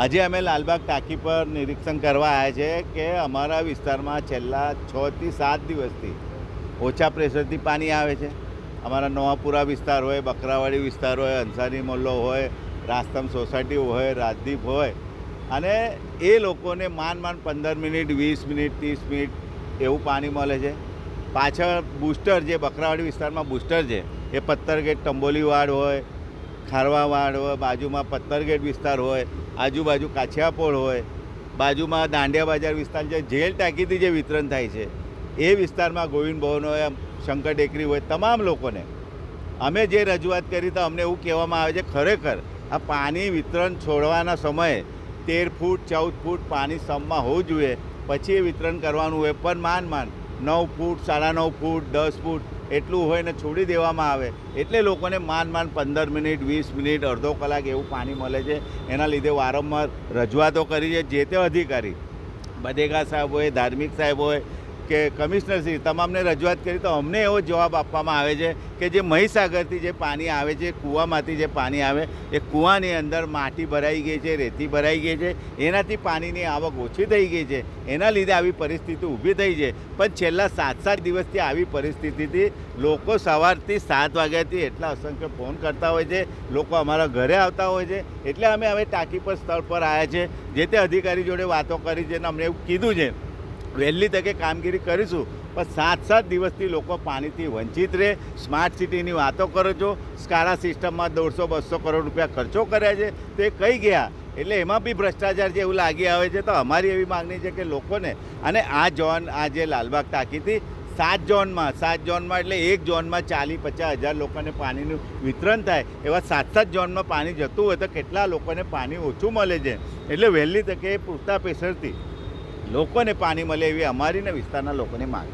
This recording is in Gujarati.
આજે અમે લાલબાગ ટાંકી પર નિરીક્ષણ કરવા આવ્યા છે કે અમારા વિસ્તારમાં છેલ્લા 6 થી 7 દિવસથી ઓછા પ્રેશરથી પાણી આવે છે. અમારા નવાપુરા વિસ્તાર હોય, બકરાવાડી વિસ્તાર હોય, અંસારી મોહલ્લો હોય, રાસ્તમ સોસાયટી હોય, રાજદીપ હોય, અને એ લોકોને માંડ 15 મિનિટ, 20 મિનિટ, 30 મિનિટ એવું પાણી મળે છે. પાછળ બુસ્ટર, જે બકરાવાડી વિસ્તારમાં બુસ્ટર છે, એ પત્તરગેટ ટંબોલીવાડ હોય, ખારવાવાડ હોય, બાજુમાં પત્તરગેટ વિસ્તાર હોય, આજુબાજુ કાછિયાપોળ હોય, બાજુમાં દાંડિયા બજાર વિસ્તાર છે, જેલ ટાંકીથી જે વિતરણ થાય છે એ વિસ્તારમાં ગોવિંદ ભવન હોય, શંકર ટેકરી હોય, તમામ લોકોને અમે જે રજૂઆત કરી તો અમને એવું કહેવામાં આવે છે ખરેખર આ પાણી વિતરણ છોડવાના સમયે 13 ફૂટ 14 ફૂટ પાણી સમમાં હોવું જોઈએ, પછી એ વિતરણ કરવાનું હોય. પણ માંડ 9 ફૂટ, 9.5 ફૂટ, 10 ફૂટ એટલું હોય ને છોડી દેવામાં આવે એટલે લોકોને માંડ 15 મિનિટ, 20 મિનિટ, અડધો કલાક એવું પાણી મળે છે. એના લીધે વારંવાર રજૂઆતો કરી છે. જે તે અધિકારી, બધેગા સાહેબ હોય, ધાર્મિક સાહેબ હોય કે કમિશનરશ્રી, તમામને રજૂઆત કરી તો અમને એવો જવાબ આપવામાં આવે છે કે જે મહીસાગરથી જે પાણી આવે છે, કૂવામાંથી જે પાણી આવે, એ કૂવાની અંદર માટી ભરાઈ ગઈ છે, રેતી ભરાઈ ગઈ છે, એનાથી પાણીની આવક ઓછી થઈ ગઈ છે. એના લીધે આવી પરિસ્થિતિ ઊભી થઈ છે. પણ છેલ્લા 7 દિવસથી આવી પરિસ્થિતિથી લોકો સવારથી 7 વાગ્યાથી એટલા અસંખ્ય ફોન કરતા હોય છે, લોકો અમારા ઘરે આવતા હોય છે. એટલે અમે હવે ટાંકી પર સ્થળ પર આવ્યા છે. જે તે અધિકારી જોડે વાતો કરી છે અને અમને એવું કીધું છે વહેલી તકે કામગીરી કરીશું. પણ 7 દિવસથી લોકો પાણીથી વંચિત રહે. સ્માર્ટ સિટીની વાતો કરો છો, સ્કારા સિસ્ટમમાં 150-200 કરોડ રૂપિયા ખર્ચો કર્યા છે, તો એ કઈ ગયા? એટલે એમાં બી ભ્રષ્ટાચાર છે એવું લાગી આવે છે. તો અમારી એવી માગણી છે કે લોકોને, અને આ જે લાલબાગ ટાંકીથી 7 ઝોનમાં એટલે એક ઝોનમાં 40-50 હજાર લોકોને પાણીનું વિતરણ થાય, એવા 7 ઝોનમાં પાણી જતું હોય તો કેટલા લોકોને પાણી ઓછું મળે છે. એટલે વહેલી તકે પૂરતા પ્રેશરથી લોકોને પાણી મળે એવી અમારી ને વિસ્તારના લોકોની માંગ.